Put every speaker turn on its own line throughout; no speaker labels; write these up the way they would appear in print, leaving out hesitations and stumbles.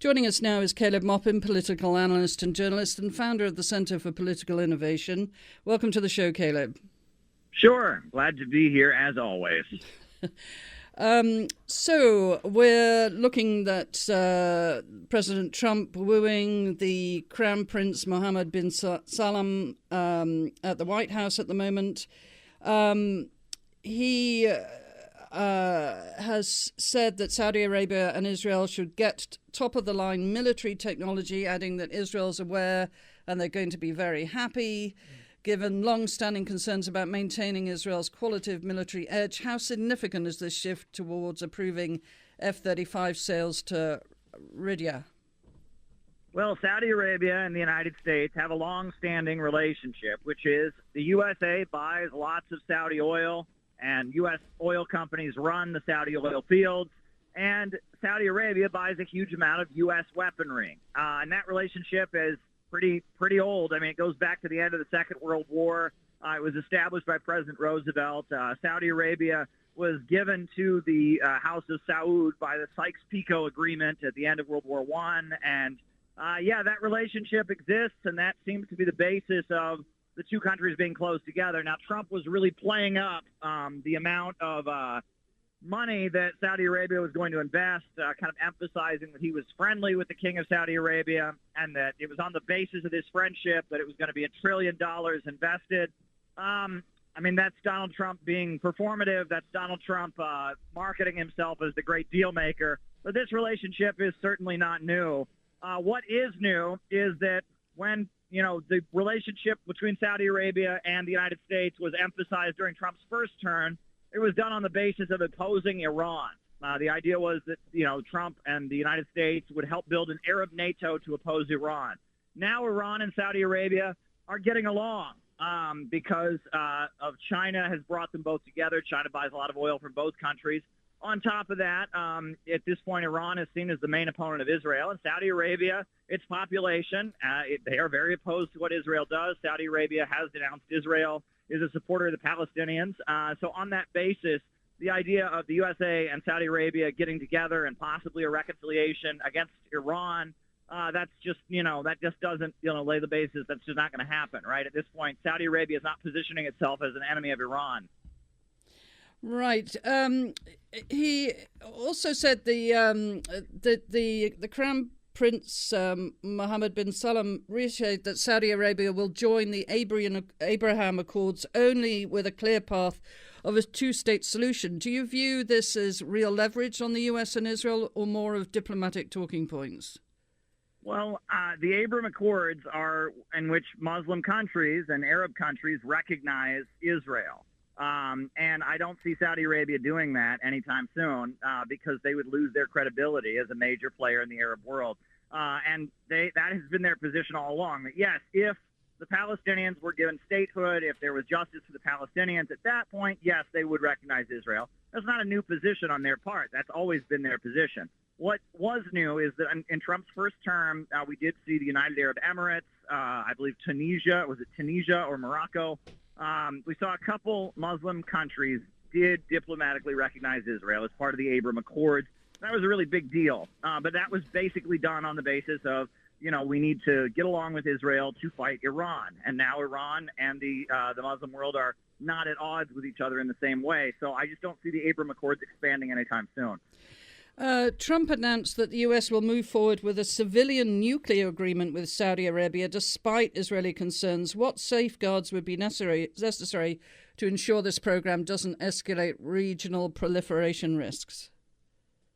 Joining us now is Caleb Maupin, political analyst and journalist and founder of the Center for Political Innovation. Welcome to the show, Caleb.
Sure. Glad to be here, as always.
So we're looking at President Trump wooing the Crown Prince Mohammed bin Salman at the White House at the moment. He has said that Saudi Arabia and Israel should get top-of-the-line military technology, adding that Israel's aware and they're going to be very happy. Given long-standing concerns about maintaining Israel's qualitative military edge, how significant is this shift towards approving F-35 sales to Riyadh?
Well, Saudi Arabia and the United States have a long-standing relationship, which is the USA buys lots of Saudi oil, and U.S. oil companies run the Saudi oil fields, and Saudi Arabia buys a huge amount of U.S. weaponry. And that relationship is pretty old. I mean, it goes back to the end of the Second World War. It was established by President Roosevelt. Saudi Arabia was given to the House of Saud by the Sykes-Picot Agreement at the end of World War I. And, that relationship exists, and that seems to be the basis of the two countries being close together. Now, Trump was really playing up the amount of money that Saudi Arabia was going to invest, kind of emphasizing that he was friendly with the King of Saudi Arabia and that it was on the basis of this friendship that it was going to be $1 trillion invested. That's Donald Trump being performative. That's Donald Trump marketing himself as the great deal maker. But this relationship is certainly not new. What is new is that when the relationship between Saudi Arabia and the United States was emphasized during Trump's first term, it was done on the basis of opposing Iran. The idea was that, Trump and the United States would help build an Arab NATO to oppose Iran. Now Iran and Saudi Arabia are getting along because of China has brought them both together. China buys a lot of oil from both countries. On top of that, at this point, Iran is seen as the main opponent of Israel. And Saudi Arabia, its population, they are very opposed to what Israel does. Saudi Arabia has denounced Israel, is a supporter of the Palestinians. So on that basis, the idea of the USA and Saudi Arabia getting together and possibly a reconciliation against Iran, that's just, that just doesn't, lay the basis. That's just not going to happen, right? At this point, Saudi Arabia is not positioning itself as an enemy of Iran.
Right. He also said the Crown Prince Mohammed bin Salman reiterated that Saudi Arabia will join the Abraham Accords only with a clear path of a two-state solution. Do you view this as real leverage on the U.S. and Israel or more of diplomatic talking points?
Well, the Abraham Accords are in which Muslim countries and Arab countries recognize Israel. And I don't see Saudi Arabia doing that anytime soon because they would lose their credibility as a major player in the Arab world. And that has been their position all along, that yes, if the Palestinians were given statehood, if there was justice for the Palestinians, at that point, yes, they would recognize Israel. That's not a new position on their part. That's always been their position. What was new is that in Trump's first term, we did see the United Arab Emirates, I believe Tunisia, was it Tunisia or Morocco? We saw a couple Muslim countries did diplomatically recognize Israel as part of the Abraham Accords. That was a really big deal. But that was basically done on the basis of, we need to get along with Israel to fight Iran. And now Iran and the Muslim world are not at odds with each other in the same way. So I just don't see the Abraham Accords expanding anytime soon.
Trump announced that the U.S. will move forward with a civilian nuclear agreement with Saudi Arabia despite Israeli concerns. What safeguards would be necessary to ensure this program doesn't escalate regional proliferation risks?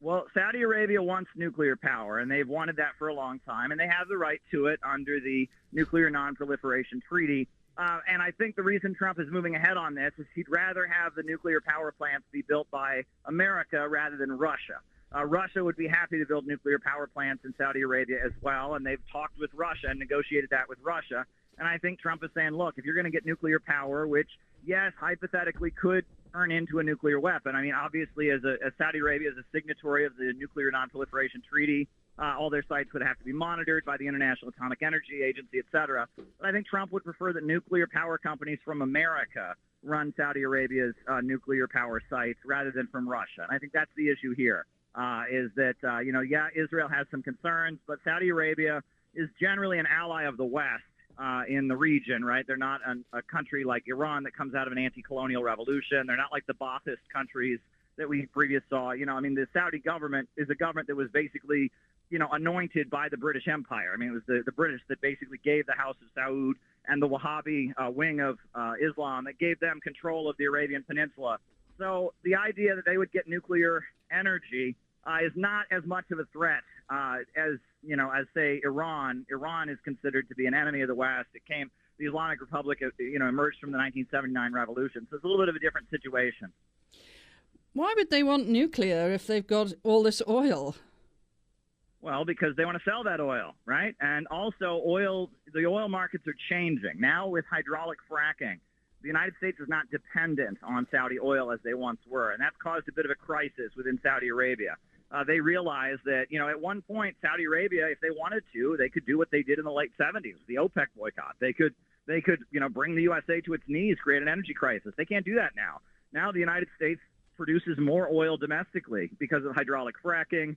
Well, Saudi Arabia wants nuclear power, and they've wanted that for a long time, and they have the right to it under the Nuclear Non-Proliferation Treaty. And I think the reason Trump is moving ahead on this is he'd rather have the nuclear power plants be built by America rather than Russia. Russia would be happy to build nuclear power plants in Saudi Arabia as well, and they've talked with Russia and negotiated that with Russia. And I think Trump is saying, look, if you're going to get nuclear power, which, yes, hypothetically could turn into a nuclear weapon. I mean, obviously, as Saudi Arabia is a signatory of the Nuclear Non-Proliferation Treaty, all their sites would have to be monitored by the International Atomic Energy Agency, et cetera. But I think Trump would prefer that nuclear power companies from America run Saudi Arabia's nuclear power sites rather than from Russia. And I think that's the issue here. is that, Israel has some concerns, but Saudi Arabia is generally an ally of the West in the region, right? They're not a country like Iran that comes out of an anti-colonial revolution. They're not like the Ba'athist countries that we previously saw. The Saudi government is a government that was basically, anointed by the British Empire. I mean, it was the British that basically gave the House of Saud and the Wahhabi wing of Islam that gave them control of the Arabian Peninsula. So the idea that they would get nuclear energy is not as much of a threat as say Iran. Iran is considered to be an enemy of the West. The Islamic Republic, emerged from the 1979 revolution. So it's a little bit of a different situation.
Why would they want nuclear if they've got all this oil?
Well, because they want to sell that oil, right? And also the oil markets are changing. Now with hydraulic fracking, the United States is not dependent on Saudi oil as they once were, and that's caused a bit of a crisis within Saudi Arabia. They realized that, at one point, Saudi Arabia, if they wanted to, they could do what they did in the late 70s, the OPEC boycott. They could, bring the USA to its knees, create an energy crisis. They can't do that now. Now the United States produces more oil domestically because of hydraulic fracking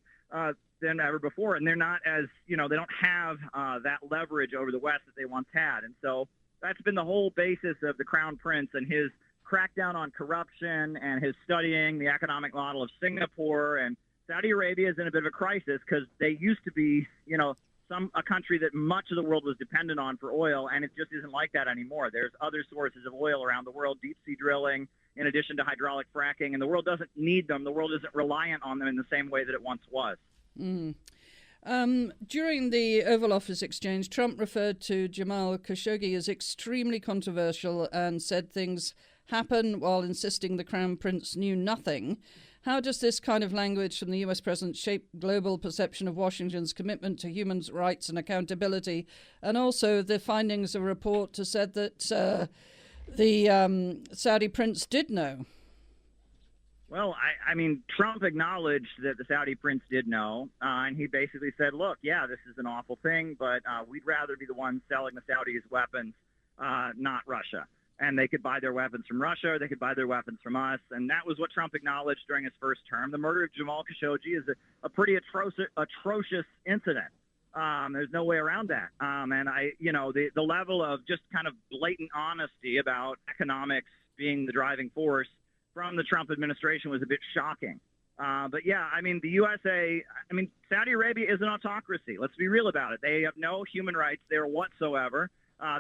than ever before, and they're not as, they don't have that leverage over the West that they once had. And so that's been the whole basis of the Crown Prince and his crackdown on corruption and his studying the economic model of Singapore. And Saudi Arabia is in a bit of a crisis because they used to be, a country that much of the world was dependent on for oil, and it just isn't like that anymore. There's other sources of oil around the world, deep sea drilling, in addition to hydraulic fracking, and the world doesn't need them. The world isn't reliant on them in the same way that it once was.
Mm. During the Oval Office exchange, Trump referred to Jamal Khashoggi as extremely controversial and said things happen while insisting the Crown Prince knew nothing. How does this kind of language from the US president shape global perception of Washington's commitment to human rights and accountability? And also the findings of a report said that the Saudi prince did know.
Well, Trump acknowledged that the Saudi prince did know, and he basically said, look, yeah, this is an awful thing, but we'd rather be the ones selling the Saudis weapons, not Russia. And they could buy their weapons from Russia, or they could buy their weapons from us, and that was what Trump acknowledged during his first term. The murder of Jamal Khashoggi is a pretty atrocious incident. There's no way around that. And the level of just kind of blatant honesty about economics being the driving force from the Trump administration was a bit shocking. But yeah, the USA, Saudi Arabia is an autocracy. Let's be real about it. They have no human rights there whatsoever.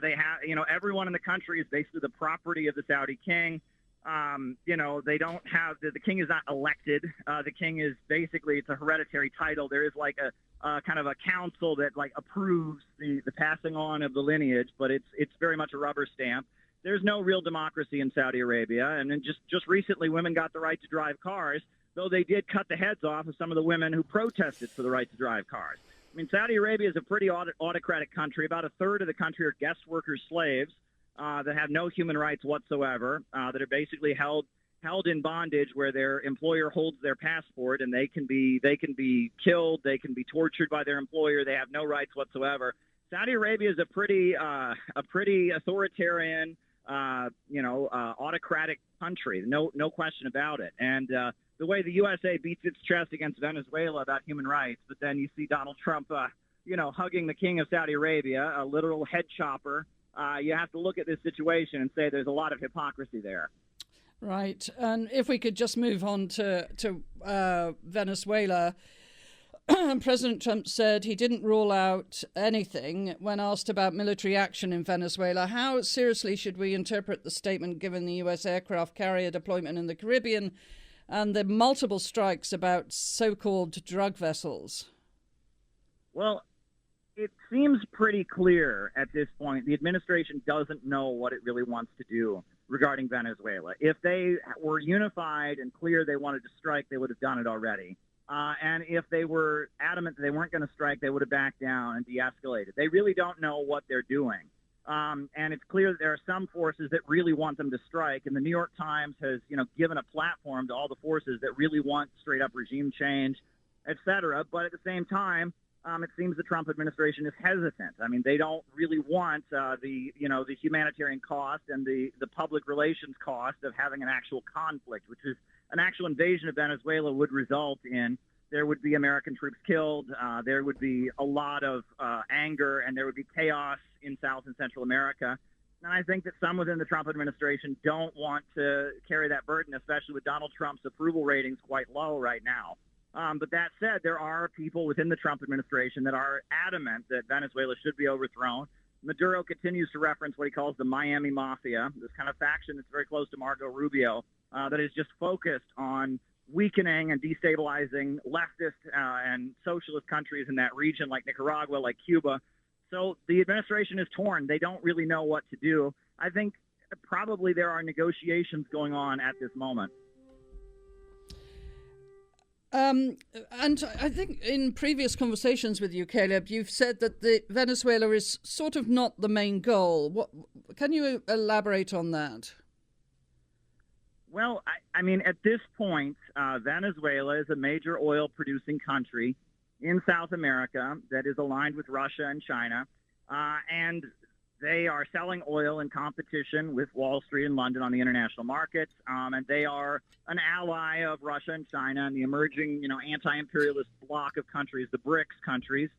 They have, everyone in the country is basically the property of the Saudi king. They don't have, the king is not elected. The king is basically, it's a hereditary title. There is like a kind of a council that like approves the passing on of the lineage, but it's very much a rubber stamp. There's no real democracy in Saudi Arabia. And then just recently, women got the right to drive cars, though they did cut the heads off of some of the women who protested for the right to drive cars. Saudi Arabia is a pretty autocratic country. About a third of the country are guest workers, slaves that have no human rights whatsoever, that are basically held in bondage, where their employer holds their passport, and they can be killed, they can be tortured by their employer. They have no rights whatsoever. Saudi Arabia is a pretty authoritarian, autocratic country. No question about it. And the way the USA beats its chest against Venezuela about human rights, but then you see Donald Trump, hugging the king of Saudi Arabia, a literal head chopper. You have to look at this situation and say there's a lot of hypocrisy there.
Right. And if we could just move on to Venezuela, President Trump said he didn't rule out anything when asked about military action in Venezuela. How seriously should we interpret the statement given the U.S. aircraft carrier deployment in the Caribbean and the multiple strikes about so-called drug vessels?
Well, it seems pretty clear at this point the administration doesn't know what it really wants to do regarding Venezuela. If they were unified and clear they wanted to strike, they would have done it already. And if they were adamant that they weren't going to strike, they would have backed down and de-escalated. They really don't know what they're doing. And it's clear that there are some forces that really want them to strike. And the New York Times has, given a platform to all the forces that really want straight-up regime change, et cetera. But at the same time, it seems the Trump administration is hesitant. They don't really want the humanitarian cost and the public relations cost of having an actual conflict, which is an actual invasion of Venezuela would result in there would be American troops killed. There would be a lot of anger, and there would be chaos in South and Central America. And I think that some within the Trump administration don't want to carry that burden, especially with Donald Trump's approval ratings quite low right now. But that said, there are people within the Trump administration that are adamant that Venezuela should be overthrown. Maduro continues to reference what he calls the Miami Mafia, this kind of faction that's very close to Marco Rubio, that is just focused on weakening and destabilizing leftist and socialist countries in that region like Nicaragua, like Cuba. So the administration is torn. They don't really know what to do. I think probably there are negotiations going on at this moment.
And I think in previous conversations with you, Caleb, you've said that Venezuela is sort of not the main goal. Can you elaborate on that?
Well, I mean, at this point, Venezuela is a major oil-producing country in South America that is aligned with Russia and China, and they are selling oil in competition with Wall Street and London on the international markets, and they are an ally of Russia and China and the emerging, anti-imperialist bloc of countries, the BRICS countries.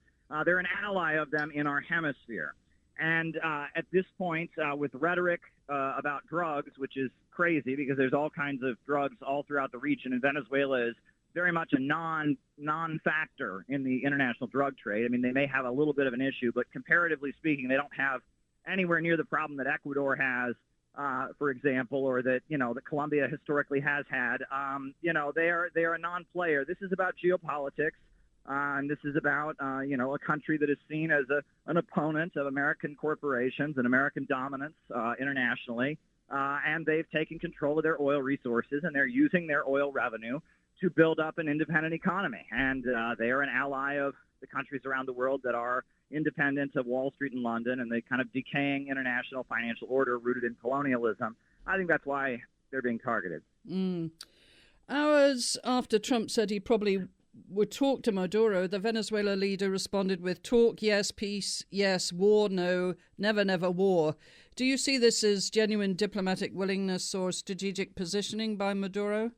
They're an ally of them in our hemisphere. And at this point, with rhetoric about drugs, which is crazy because there's all kinds of drugs all throughout the region, and Venezuela is very much a non-factor in the international drug trade. I mean, they may have a little bit of an issue, but comparatively speaking, they don't have anywhere near the problem that Ecuador has, for example, or that, that Colombia historically has had. They are a non-player. This is about geopolitics, and this is about, a country that is seen as an opponent of American corporations and American dominance internationally, and they've taken control of their oil resources, and they're using their oil revenue to build up an independent economy. And they are an ally of the countries around the world that are independent of Wall Street and London and the kind of decaying international financial order rooted in colonialism. I think that's why they're being targeted.
Hours after Trump said he probably would talk to Maduro, the Venezuela leader responded with talk, yes, peace, yes, war, no, never, never war. Do you see this as genuine diplomatic willingness or strategic positioning by Maduro?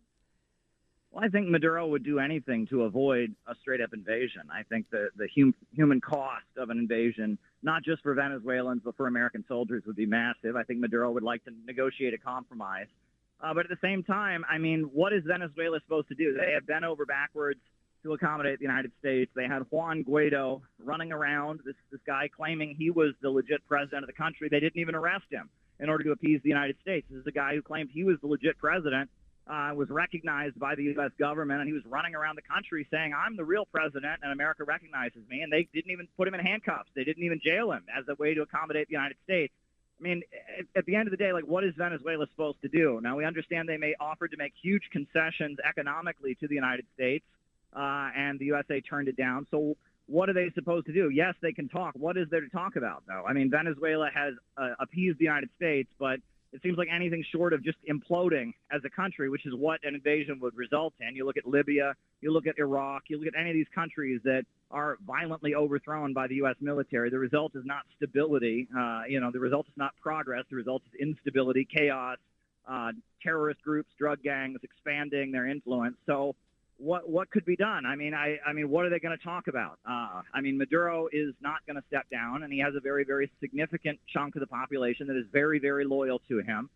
Well, I think Maduro would do anything to avoid a straight-up invasion. I think the human cost of an invasion, not just for Venezuelans, but for American soldiers, would be massive. I think Maduro would like to negotiate a compromise. But at the same time, I mean, what is Venezuela supposed to do? They have bent over backwards to accommodate the United States. They had Juan Guaido running around, this guy claiming he was the legit president of the country. They didn't even arrest him in order to appease the United States. This is a guy who claimed he was the legit president, was recognized by the U.S. government, and he was running around the country saying, I'm the real president, and America recognizes me. And they didn't even put him in handcuffs. They didn't even jail him as a way to accommodate the United States. I mean, at the end of the day, what is Venezuela supposed to do? Now, we understand they may offer to make huge concessions economically to the United States, and the USA turned it down. So what are they supposed to do? Yes, they can talk. What is there to talk about, though? I mean, Venezuela has appeased the United States, but it seems like anything short of just imploding as a country, which is what an invasion would result in. You look at Libya, you look at Iraq, you look at any of these countries that are violently overthrown by the U.S. military. The result is not stability. The result is not progress. The result is instability, chaos, terrorist groups, drug gangs expanding their influence. So what could be done? I mean, what are they going to talk about? Maduro is not going to step down, and he has a very, very significant chunk of the population that is very, very loyal to him.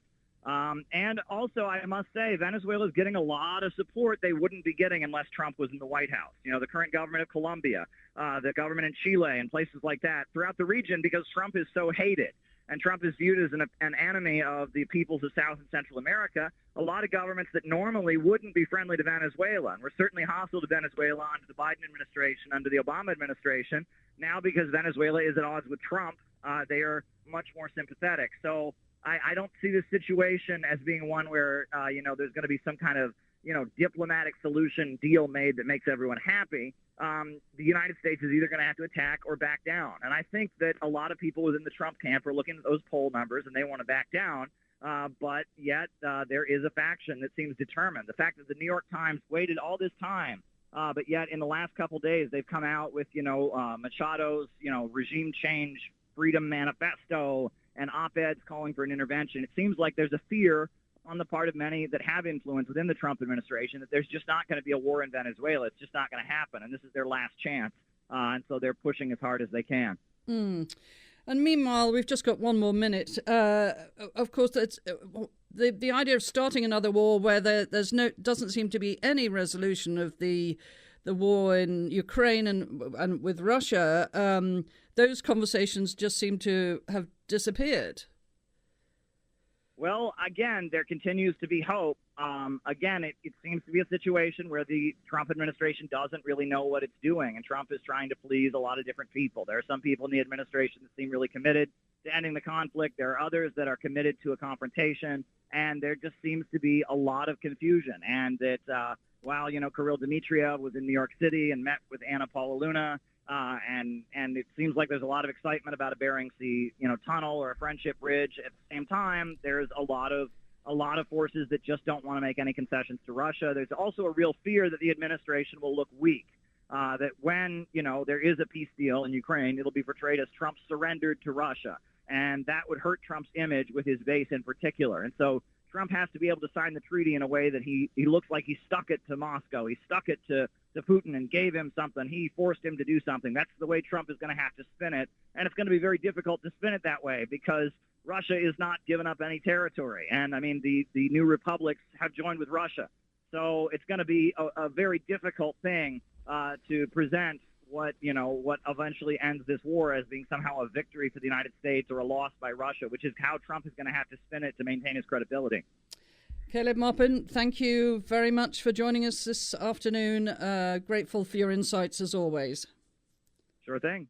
And also, I must say, Venezuela is getting a lot of support they wouldn't be getting unless Trump was in the White House. The current government of Colombia, the government in Chile, and places like that throughout the region, because Trump is so hated. And Trump is viewed as an enemy of the peoples of South and Central America. A lot of governments that normally wouldn't be friendly to Venezuela, and were certainly hostile to Venezuela under the Biden administration, under the Obama administration, now because Venezuela is at odds with Trump, they are much more sympathetic. So I don't see this situation as being one where, there's going to be some kind of, diplomatic solution deal made that makes everyone happy. The United States is either going to have to attack or back down. And I think that a lot of people within the Trump camp are looking at those poll numbers and they want to back down. But yet there is a faction that seems determined. The fact that the New York Times waited all this time, but yet in the last couple of days they've come out with, Machado's, regime change, freedom manifesto, and op-eds calling for an intervention. It seems like there's a fear on the part of many that have influence within the Trump administration that there's just not going to be a war in Venezuela. It's just not going to happen, and this is their last chance. And so they're pushing as hard as they can.
Mm. And meanwhile, we've just got one more minute. Of course, it's the idea of starting another war where doesn't seem to be any resolution of the war in Ukraine and with Russia. Those conversations just seem to have disappeared.
Well, again, there continues to be hope. Again, it seems to be a situation where the Trump administration doesn't really know what it's doing, and Trump is trying to please a lot of different people. There are some people in the administration that seem really committed to ending the conflict. There are others that are committed to a confrontation, and there just seems to be a lot of confusion. And that while, Kirill Dmitriev was in New York City and met with Anna Paulina, and it seems like there's a lot of excitement about a Bering Sea, tunnel or a friendship bridge. At the same time, there's a lot of forces that just don't want to make any concessions to Russia. There's also a real fear that the administration will look weak, that when, there is a peace deal in Ukraine, it'll be portrayed as Trump surrendered to Russia. And that would hurt Trump's image with his base in particular. And so Trump has to be able to sign the treaty in a way that he looks like he stuck it to Moscow. He stuck it to Putin and gave him something. He forced him to do something. That's the way Trump is going to have to spin it. And it's going to be very difficult to spin it that way because Russia is not giving up any territory. And, the new republics have joined with Russia. So it's going to be a very difficult thing to present what eventually ends this war as being somehow a victory for the United States or a loss by Russia, which is how Trump is going to have to spin it to maintain his credibility.
Caleb Maupin, thank you very much for joining us this afternoon. Grateful for your insights as always.
Sure thing.